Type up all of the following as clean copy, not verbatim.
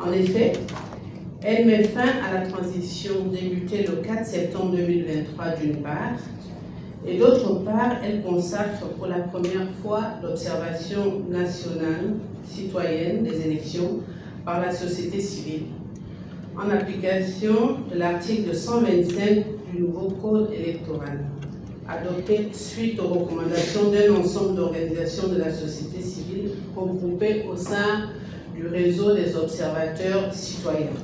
En effet, elle met fin à la transition débutée le 4 septembre 2023 d'une part, et d'autre part, elle consacre pour la première fois l'observation nationale citoyenne des élections par la société civile, en application de l'article 125 du nouveau Code électoral, adopté suite aux recommandations d'un ensemble d'organisations de la société civile regroupées au sein du réseau des observateurs citoyens.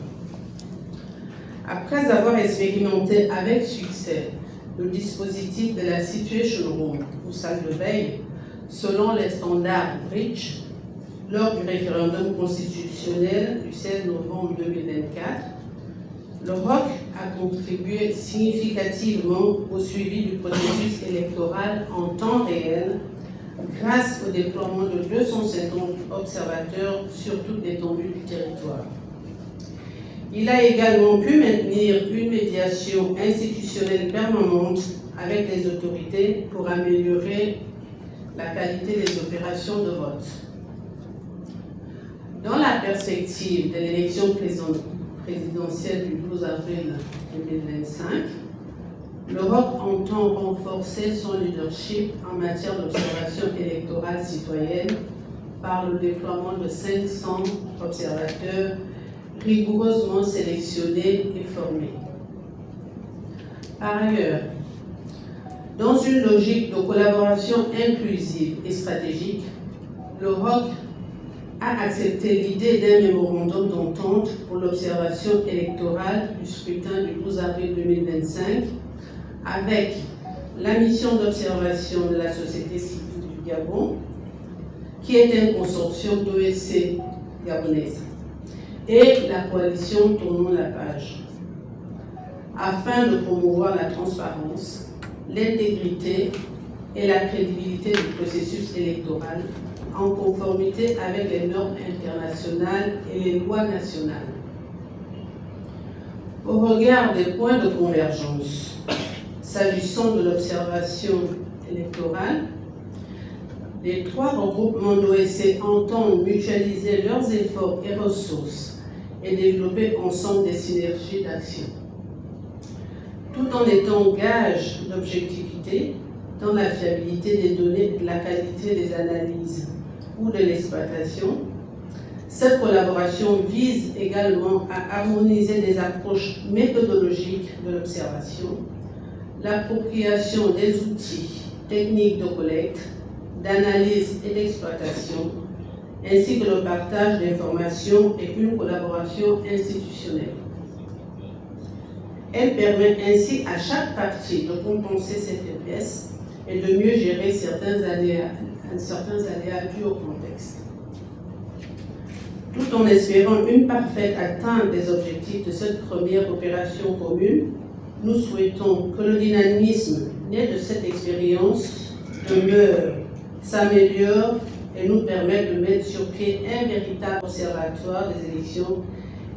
Après avoir expérimenté avec succès le dispositif de la Situation Room ou salle de veille, selon les standards REACH, lors du référendum constitutionnel du 16 novembre 2024, le ROC a contribué significativement au suivi du processus électoral en temps réel grâce au déploiement de 250 observateurs sur toute l'étendue du territoire. Il a également pu maintenir une médiation institutionnelle permanente avec les autorités pour améliorer la qualité des opérations de vote. Dans la perspective de l'élection présidentielle du 12 avril 2025, l'Europe entend renforcer son leadership en matière d'observation électorale citoyenne par le déploiement de 500 observateurs rigoureusement sélectionnés et formés. Par ailleurs, dans une logique de collaboration inclusive et stratégique, le ROC a accepté l'idée d'un mémorandum d'entente pour l'observation électorale du scrutin du 12 avril 2025 avec la mission d'observation de la société civile du Gabon, qui est un consortium d'OSC gabonaise, et la coalition Tournons la page, afin de promouvoir la transparence, l'intégrité et la crédibilité du processus électoral en conformité avec les normes internationales et les lois nationales. Au regard des points de convergence s'agissant de l'observation électorale, les trois regroupements d'OSC entendent mutualiser leurs efforts et ressources et développer ensemble des synergies d'action, tout en étant gage d'objectivité dans la fiabilité des données et de la qualité des analyses ou de l'exploitation. Cette collaboration vise également à harmoniser des approches méthodologiques de l'observation, l'appropriation des outils techniques de collecte, d'analyse et d'exploitation, ainsi que le partage d'informations et une collaboration institutionnelle. Elle permet ainsi à chaque partie de compenser ses faiblesses et de mieux gérer certains aléas dus au contexte. Tout en espérant une parfaite atteinte des objectifs de cette première opération commune, nous souhaitons que le dynamisme né de cette expérience demeure, s'améliore et nous permette de mettre sur pied un véritable observatoire des élections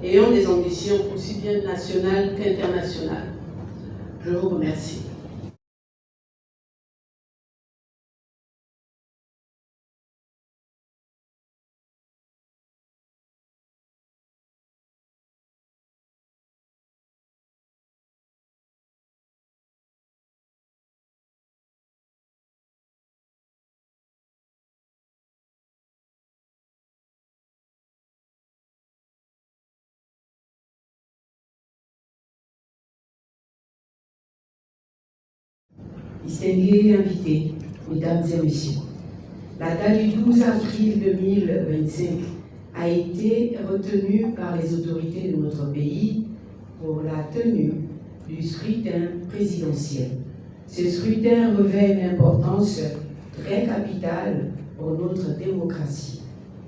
ayant des ambitions aussi bien nationales qu'internationales. Je vous remercie. Distingués invités, mesdames et messieurs, la date du 12 avril 2025 a été retenue par les autorités de notre pays pour la tenue du scrutin présidentiel. Ce scrutin revêt une importance très capitale pour notre démocratie,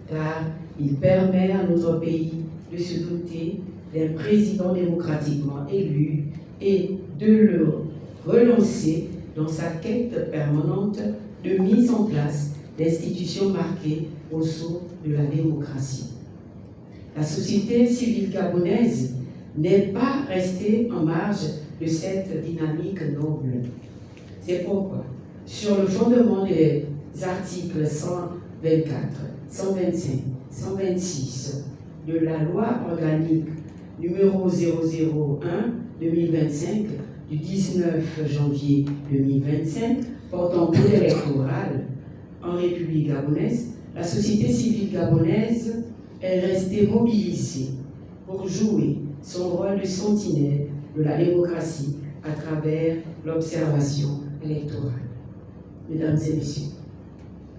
car il permet à notre pays de se doter d'un président démocratiquement élu et de le relancer dans sa quête permanente de mise en place d'institutions marquées au sceau de la démocratie. La société civile gabonaise n'est pas restée en marge de cette dynamique noble. C'est pourquoi, sur le fondement des articles 124, 125, 126 de la loi organique numéro 001-2025 du 19 janvier 2025 portant code électoral en République gabonaise, la société civile gabonaise est restée mobilisée pour jouer son rôle de sentinelle de la démocratie à travers l'observation électorale. Mesdames et messieurs,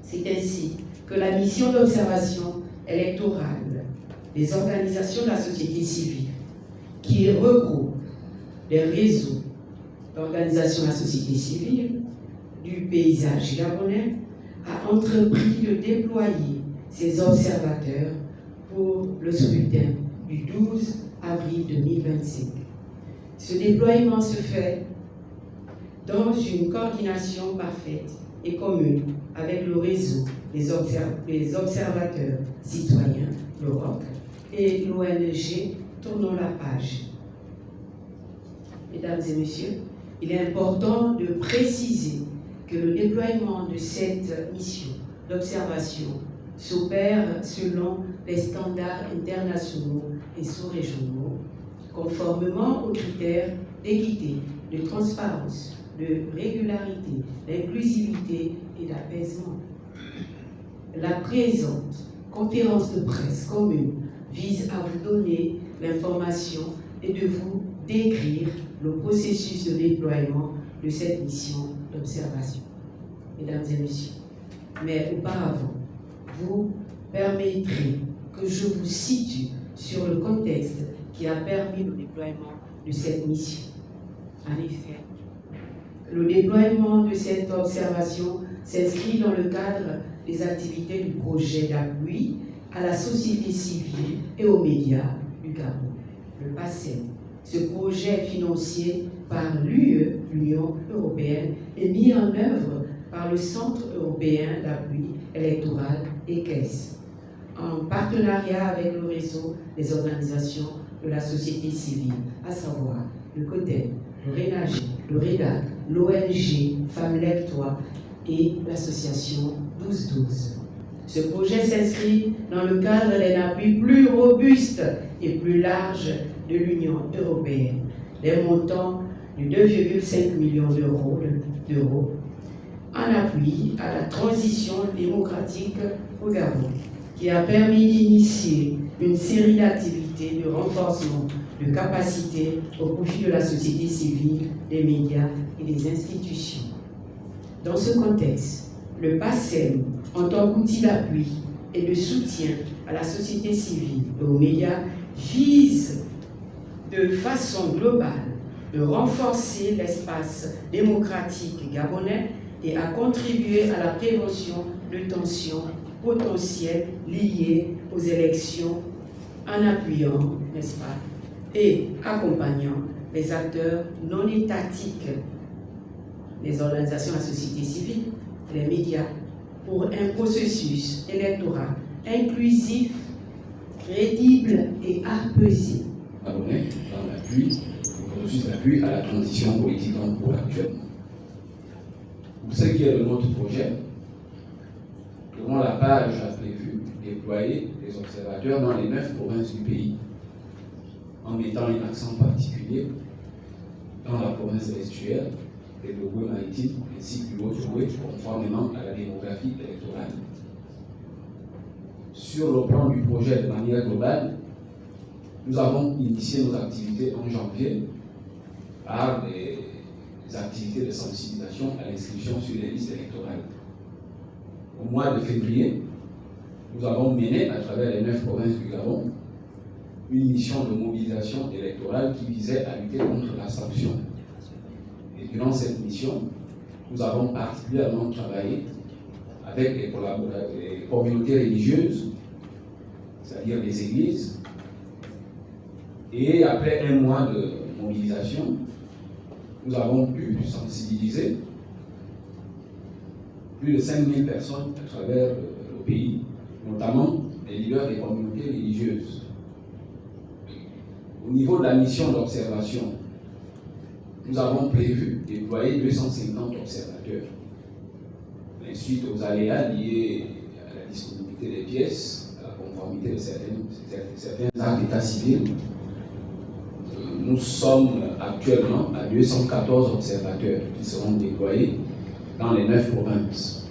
c'est ainsi que la mission d'observation électorale des organisations de la société civile, qui regroupe les réseaux d'organisations de la société civile du paysage gabonais, a entrepris de déployer ses observateurs pour le scrutin du 12 avril 2025. Ce déploiement se fait dans une coordination parfaite et commune avec le réseau des observateurs citoyens, le ROC, et l'ONG Tournons la page. Mesdames et messieurs, il est important de préciser que le déploiement de cette mission d'observation s'opère selon les standards internationaux et sous-régionaux, conformément aux critères d'équité, de transparence, de régularité, d'inclusivité et d'apaisement. La présente conférence de presse commune vise à vous donner l'information et de vous décrire le processus de déploiement de cette mission d'observation. Mesdames et messieurs, mais auparavant, vous permettrez que je vous situe sur le contexte qui a permis le déploiement de cette mission. En effet, le déploiement de cette observation s'inscrit dans le cadre des activités du projet d'appui à la société civile et aux médias du Gabon, le PACEM. Ce projet financé par l'UE, l'Union européenne, est mis en œuvre par le Centre européen d'appui électoral ECES, en partenariat avec le réseau des organisations de la société civile, à savoir le CODEM, le RENAGE, le REDAC, l'ONG Femmes Lève-toi et l'association 1212. Ce projet s'inscrit dans le cadre d'un appui plus robuste et plus large de l'Union européenne, des montants de 2,5 millions d'euros en appui à la transition démocratique au Gabon, qui a permis d'initier une série d'activités de renforcement de capacités au profit de la société civile, des médias et des institutions. Dans ce contexte, le PACEM, en tant qu'outil d'appui et de soutien à la société civile et aux médias, vise de façon globale de renforcer l'espace démocratique gabonais et à contribuer à la prévention de tensions potentielles liées aux élections en appuyant, n'est-ce pas, et accompagnant les acteurs non étatiques, les organisations de la société civile, les médias, pour un processus électoral inclusif, crédible et apaisé. Gabonais dans l'appui, le processus d'appui à la transition politique en cours actuellement. Pour ce qui est de notre projet, dont la page a prévu déployer des observateurs dans les 9 provinces du pays, en mettant un accent particulier dans la province de l'Estuaire, des Logos-Maritimes ainsi que l'Haute-Joué, conformément à la démographie électorale. Sur le plan du projet de manière globale, nous avons initié nos activités en janvier par des activités de sensibilisation à l'inscription sur les listes électorales. Au mois de février, nous avons mené à travers les 9 provinces du Gabon une mission de mobilisation électorale qui visait à lutter contre l'abstention. Et durant cette mission, nous avons particulièrement travaillé avec les communautés religieuses, c'est-à-dire les églises. Et après un mois de mobilisation, nous avons pu sensibiliser plus de 5000 personnes à travers le pays, notamment les leaders des communautés religieuses. Au niveau de la mission d'observation, nous avons prévu déployer 250 observateurs. Mais suite aux aléas liés à la disponibilité des pièces, à la conformité de certains actes d'état civil. Nous sommes actuellement à 214 observateurs qui seront déployés dans les 9 provinces.